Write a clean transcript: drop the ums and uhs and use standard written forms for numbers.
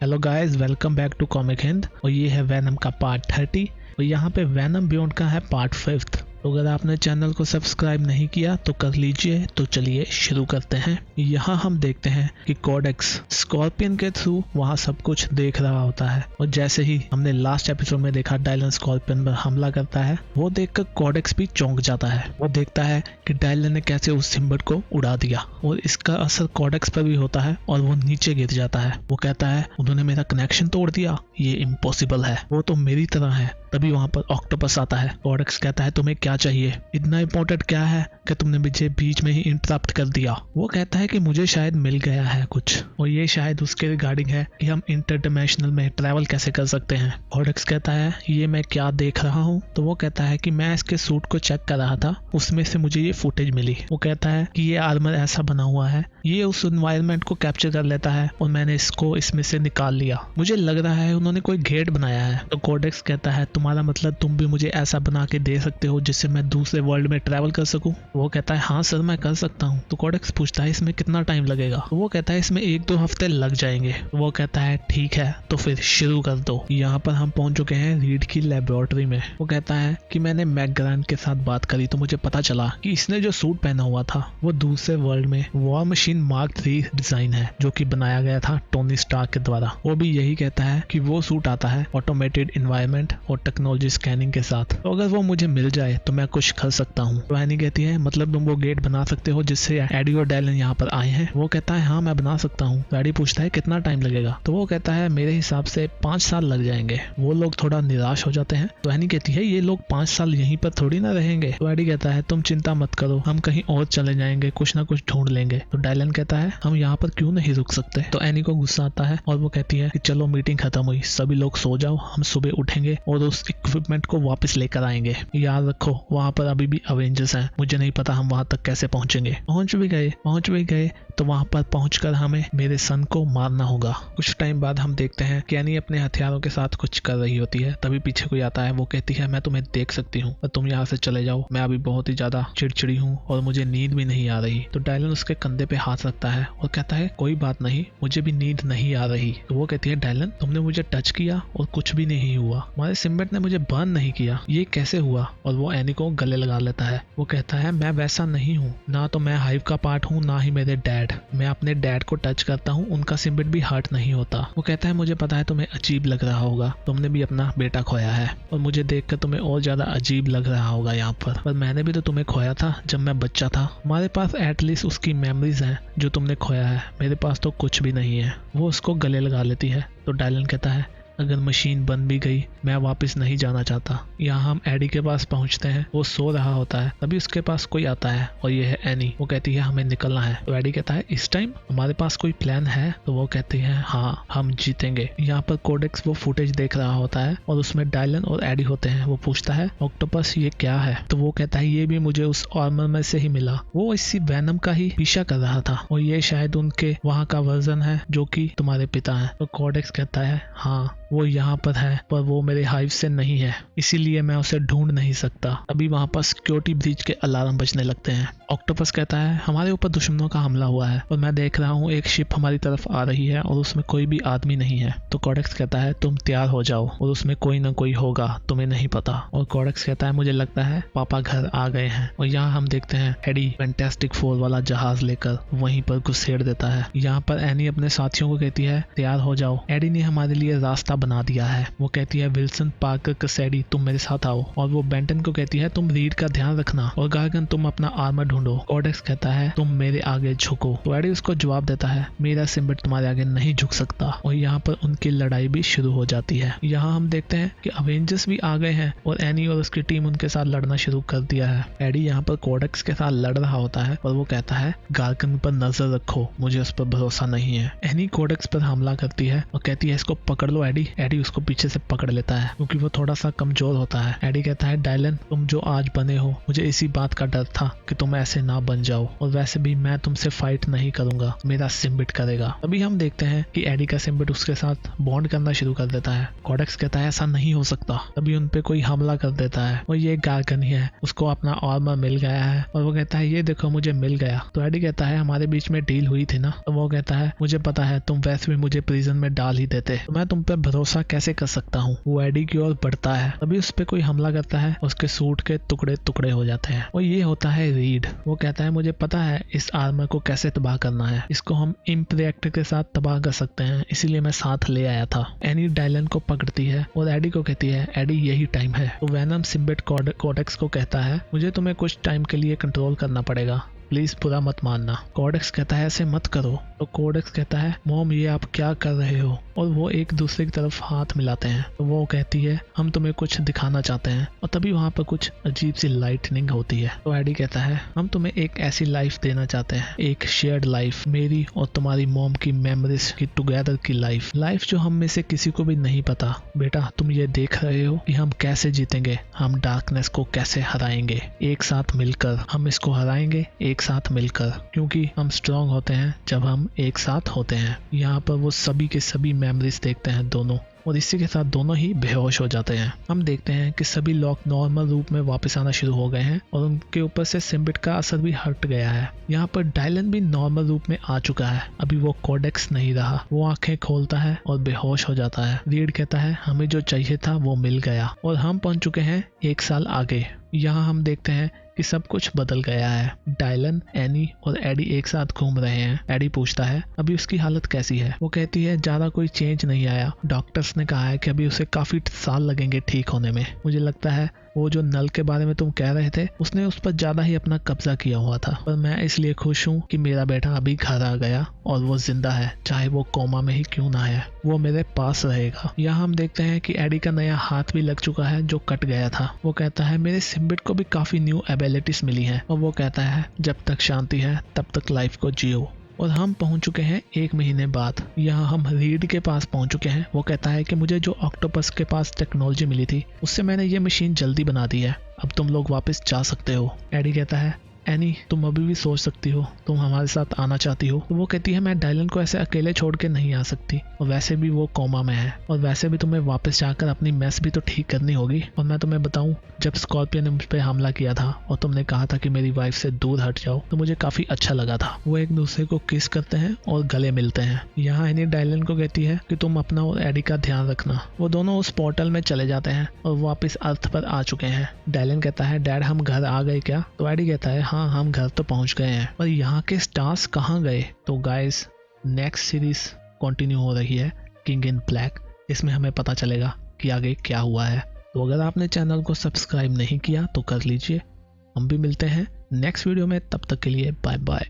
Hello guys, welcome back to comic Hind. और ये है वैनम का पार्ट 30 और यहाँ पे वैनम बियॉन्ड का है पार्ट 5। तो अगर आपने चैनल को सब्सक्राइब नहीं किया तो कर लीजिए। तो चलिए शुरू करते हैं। यहाँ हम देखते हैं कि कोडेक्स स्कॉर्पियन के थ्रू वहाँ सब कुछ देख रहा होता है और जैसे ही हमने लास्ट एपिसोड में देखा डायलन स्कॉर्पियन पर हमला करता है, वो देखकर कोडेक्स भी चौंक जाता है। वो देखता है कि डायलन ने कैसे उस सिम्बट को उड़ा दिया और इसका असर कोडेक्स पर भी होता है और वो नीचे गिर जाता है। वो कहता है उन्होंने मेरा कनेक्शन तोड़ दिया, ये इम्पॉसिबल है, वो तो मेरी तरह है। तभी वहाँ पर ऑक्टोपस आता है। कोडेक्स कहता है तुम्हें क्या चाहिए, इतना इंपॉर्टेंट क्या है कि तुमने मुझे बीच में ही इंटरप्ट कर दिया। वो कहता है कि मुझे शायद मिल गया है कुछ और ये शायद उसके रिगार्डिंग है कि हम इंटरडिमेंशनल में ट्रैवल कैसे कर सकते हैं। कोडेक्स कहता है ये मैं क्या देख रहा हूँ। तो वो कहता है कि मैं इसके सूट को चेक कर रहा था, उसमें से मुझे ये फुटेज मिली। वो कहता है कि ये आर्मर ऐसा बना हुआ है, ये उस एनवायरनमेंट को कैप्चर कर लेता है और मैंने इसको इसमें से निकाल लिया। मुझे लग रहा है उन्होंने कोई गेट बनाया है। तो कोडेक्स कहता है तुम्हारा मतलब तुम भी मुझे ऐसा बना के दे सकते हो जिससे मैं दूसरे वर्ल्ड में ट्रैवल कर सकूं। वो कहता है हाँ सर मैं कर सकता हूँ। तो कोडेक्स पूछता है इसमें कितना टाइम लगेगा। तो वो कहता है इसमें 1-2 हफ्ते लग जाएंगे। वो कहता है ठीक है तो फिर शुरू कर दो। यहाँ पर हम पहुंच चुके हैं रीड की लेबोरेटरी में। वो कहता है कि मैंने मैकग्रांट के साथ बात करी तो मुझे पता चला कि इसने जो सूट पहना हुआ था वो दूसरे वर्ल्ड में वॉर मशीन मार्क 3 डिजाइन है जो कि बनाया गया था टोनी स्टार्क के द्वारा। वो भी यही कहता है कि वो सूट आता है ऑटोमेटेड एनवायरनमेंट और टेक्नोलॉजी स्कैनिंग के साथ। तो अगर वो मुझे मिल जाए तो मैं कुछ कर सकता हूँ। तो एनी कहती है मतलब तुम वो गेट बना सकते हो जिससे एडी और डायलन यहाँ पर आए हैं। वो कहता है हाँ मैं बना सकता हूँ। तो एडी पूछता है कितना टाइम लगेगा। तो वो कहता है मेरे हिसाब से 5 साल लग जाएंगे। वो लोग थोड़ा निराश हो जाते हैं। तो एनी कहती है ये लोग 5 साल यहीं पर थोड़ी ना रहेंगे। तो एडी कहता है तुम चिंता मत करो, हम कहीं और चले जाएंगे, कुछ ना कुछ ढूंढ लेंगे। तो डायलन कहता है हम यहाँ पर क्यों नहीं रुक सकते। तो एनी को गुस्सा आता है और वो कहती है कि चलो मीटिंग खत्म हुई, सभी लोग सो जाओ, हम सुबह उठेंगे और उस इक्विपमेंट को वापस लेकर आएंगे। याद रखो वहाँ पर अभी भी अवेंजर्स हैं, मुझे नहीं पता हम वहाँ तक कैसे पहुंचेंगे। पहुंच भी गए तो वहाँ पर पहुंचकर हमें मेरे सन को मारना होगा। कुछ टाइम बाद हम देखते हैं कि एनी अपने हथियारों के साथ कुछ कर रही होती है। तभी पीछे कोई आता है। वो कहती है मैं तुम्हें देख सकती हूँ पर तुम यहाँ से चले जाओ, मैं अभी बहुत ही ज्यादा चिड़चिड़ी हूँ और मुझे नींद भी नहीं आ रही। तो डायलन उसके कंधे पे हाथ रखता है और कहता है कोई बात नहीं, मुझे भी नींद नहीं आ रही। तो वो कहती है डायलन तुमने मुझे टच किया और कुछ भी नहीं हुआ, हमारे सिम्बट ने मुझे बर्न नहीं किया, ये कैसे हुआ। और वो एनी को गले लगा लेता है। वो कहता है मैं वैसा नहीं हूँ, ना तो मैं हाइव का पार्ट हूँ ना ही मेरे डैड। मैं अपने डैड को टच करता हूँ, उनका सिम्बट भी हर्ट नहीं होता। वो कहता है मुझे पता है तुम्हें अजीब लग रहा होगा, तुमने भी अपना बेटा खोया है और मुझे देखकर तुम्हें और ज्यादा अजीब लग रहा होगा यहाँ पर मैंने भी तो तुम्हें खोया था जब मैं बच्चा था। हमारे पास एटलीस्ट उसकी मेमोरीज हैं जो तुमने खोया है, मेरे पास तो कुछ भी नहीं है। वो उसको गले लगा लेती है। तो डायलन कहता है अगर मशीन बन भी गई मैं वापस नहीं जाना चाहता। यहाँ हम एडी के पास पहुंचते हैं। वो सो रहा होता है। तभी उसके पास कोई आता है और ये है एनी। वो कहती है हमें निकलना है। तो एडी कहता है इस टाइम हमारे पास कोई प्लान है। तो वो कहती है हाँ हम जीतेंगे। यहाँ पर कोडेक्स वो फुटेज देख रहा होता है और उसमें डायलन और एडी होते हैं। वो पूछता है ऑक्टोपस ये क्या है। तो वो कहता है ये भी मुझे उस आर्मर में से ही मिला, वो इसी वैनम का ही पीछा कर रहा था और ये शायद उनके वहाँ का वर्जन है जो कि तुम्हारे पिता है। तो कोडेक्स कहता है हाँ वो यहाँ पर है पर वो मेरे हाइव से नहीं है, इसीलिए मैं उसे ढूंढ नहीं सकता। अभी वहाँ पर सिक्योरिटी ब्रीच के अलार्म बजने लगते हैं। ऑक्टोपस कहता है हमारे ऊपर दुश्मनों का हमला हुआ है और मैं देख रहा हूँ एक शिप हमारी तरफ आ रही है और उसमें कोई भी आदमी नहीं है। तो कोडेक्स कहता है तुम तैयार हो जाओ और उसमें कोई ना कोई होगा, तुम्हें नहीं पता। और कोडेक्स कहता है मुझे लगता है पापा घर आ गए हैं। और यहाँ हम देखते हैं एडी फैंटास्टिक 4 वाला जहाज लेकर वहीं पर घुसेड़ देता है। यहाँ पर एनी अपने साथियों को कहती है तैयार हो जाओ, एडी ने हमारे लिए रास्ता बना दिया है। वो कहती है विल्सन, पार्कर, कैसिडी तुम मेरे साथ आओ। और वो बेंटन को कहती है तुम रीड का ध्यान रखना और गार्गन तुम अपना आर्मर ढूंढो। कोडेक्स कहता है तुम मेरे आगे झुको। तो एडी उसको जवाब देता है मेरा सिम्बट तुम्हारे आगे नहीं झुक सकता। और यहाँ पर उनकी लड़ाई भी शुरू हो जाती है। यहाँ हम देखते हैं कि अवेंजर्स भी आ गए हैं और एनी और उसकी टीम उनके साथ लड़ना शुरू कर दिया है। एडी यहाँ पर कोडेक्स के साथ लड़ रहा होता है और वो कहता है गार्गन पर नजर रखो, मुझे उस पर भरोसा नहीं है। एनी कोडेक्स पर हमला करती है और कहती है इसको पकड़ लो एडी, एडी उसको पीछे से पकड़ लेता है क्योंकि वो थोड़ा सा कमजोर होता है। एडी कहता है डायलन तुम जो आज बने हो मुझे इसी बात का डर था कि तुम ऐसे ना बन जाओ, और वैसे भी मैं तुमसे फाइट नहीं करूंगा, मेरा सिम्बिट करेगा। अभी हम देखते हैं कि एडी का सिम्बिट उसके साथ बॉन्ड करना शुरू कर देता है। कोडेक्स कहता है ऐसा नहीं हो सकता। तभी उन पे कोई हमला कर देता है और ये गार्गन ही है, उसको अपना आर्मर मिल गया है और वो कहता है ये देखो मुझे मिल गया। तो एडी कहता है हमारे बीच में डील हुई थी ना। तो वो कहता है मुझे पता है तुम वैसे भी मुझे प्रिजन में डाल ही देते, तो मैं तुम पे भरोसा कैसे कर सकता हूँ। वो एडी की ओर बढ़ता है, तभी उस पे कोई हमला करता है, उसके सूट के टुकड़े टुकड़े हो जाते हैं और ये होता है रीड। वो कहता है मुझे पता है इस आर्मर को कैसे तबाह करना है, इसको हम इम्पैक्ट के साथ तबाह कर सकते हैं, इसीलिए मैं साथ ले आया था। एनी डायलन को पकड़ती है और एडी को कहती है एडी यही टाइम है। तो वैनम सिम्बिट कोडेक्स को कहता है मुझे तुम्हें कुछ टाइम के लिए कंट्रोल करना पड़ेगा, प्लीज बुरा मत मानना। कोडेक्स कहता है ऐसे मत करो। तो कोडेक्स कहता है मॉम ये आप क्या कर रहे हो, और वो एक दूसरे की तरफ हाथ मिलाते हैं। तो वो कहती है हम तुम्हें कुछ दिखाना चाहते हैं, और तभी वहाँ पर कुछ अजीब सी लाइटनिंग होती है। तो एडी कहता है हम तुम्हें एक ऐसी लाइफ देना चाहते हैं, एक शेयर्ड लाइफ, मेरी और तुम्हारी मॉम की मेमोरीज की टुगेदर की लाइफ जो हम में से किसी को भी नहीं पता। बेटा तुम ये देख रहे हो कि हम कैसे जीतेंगे, हम डार्कनेस को कैसे हराएंगे, एक साथ मिलकर हम इसको हराएंगे, एक साथ मिलकर, क्योंकि हम स्ट्रांग होते हैं जब हम एक साथ होते हैं। यहाँ पर वो सभी के सभी मेमोरीज देखते हैं दोनों, और इसी के साथ दोनों ही बेहोश हो जाते हैं। हम देखते हैं कि सभी लोग नॉर्मल रूप में वापस आना शुरू हो गए हैं और उनके ऊपर से सिम्बिट का असर भी हट गया है। यहाँ पर डायलन भी नॉर्मल रूप में आ चुका है, अभी वो कोडेक्स नहीं रहा। वो आंखें खोलता है और बेहोश हो जाता है। रीड कहता है हमें जो चाहिए था वो मिल गया और हम पहुंच चुके हैं 1 साल आगे। यहाँ हम देखते हैं कि सब कुछ बदल गया है। डायलन, एनी और एडी एक साथ घूम रहे हैं। एडी पूछता है अभी उसकी हालत कैसी है। वो कहती है ज्यादा कोई चेंज नहीं आया, डॉक्टर्स ने कहा है कि अभी उसे काफी साल लगेंगे ठीक होने में। मुझे लगता है वो जो नल के बारे में तुम कह रहे थे उसने उस पर ज्यादा ही अपना कब्जा किया हुआ था, पर मैं इसलिए खुश हूँ कि मेरा बेटा अभी घर आ गया और वो जिंदा है, चाहे वो कोमा में ही क्यों ना है, वो मेरे पास रहेगा। यहाँ हम देखते हैं कि एडी का नया हाथ भी लग चुका है जो कट गया था। वो कहता है मेरे सिम्बिट को भी काफी न्यू एबिलिटीज मिली हैं, और वो कहता है जब तक शांति है तब तक लाइफ को जियो। और हम पहुंच चुके हैं 1 महीने बाद। यहाँ हम रीड के पास पहुंच चुके हैं। वो कहता है कि मुझे जो ऑक्टोपस के पास टेक्नोलॉजी मिली थी उससे मैंने ये मशीन जल्दी बना दी है, अब तुम लोग वापस जा सकते हो। एडी कहता है एनी तुम अभी भी सोच सकती हो, तुम हमारे साथ आना चाहती हो। तो वो कहती है मैं डायलन को ऐसे अकेले छोड़ के नहीं आ सकती, और वैसे भी वो कोमा में है, और वैसे भी तुम्हें वापस जाकर अपनी मेस भी तो ठीक करनी होगी। और मैं तुम्हें बताऊं, जब स्कॉर्पियन ने मुझ पे हमला किया था और तुमने कहा था कि मेरी वाइफ से दूर हट जाओ, तो मुझे काफी अच्छा लगा था। वो एक दूसरे को किस करते हैं और गले मिलते हैं। यहाँ एनी डायलन को कहती है कि तुम अपना और एडी का ध्यान रखना। वो दोनों उस पोर्टल में चले जाते हैं और वापस अर्थ पर आ चुके हैं। डायलन कहता है डैड हम घर आ गए क्या। तो एडी कहता है हाँ हम घर तो पहुंच गए हैं, पर यहाँ के स्टार्स कहाँ गए। तो गाइस नेक्स्ट सीरीज कंटिन्यू हो रही है किंग इन ब्लैक, इसमें हमें पता चलेगा कि आगे क्या हुआ है। तो अगर आपने चैनल को सब्सक्राइब नहीं किया तो कर लीजिए। हम भी मिलते हैं नेक्स्ट वीडियो में, तब तक के लिए बाय बाय।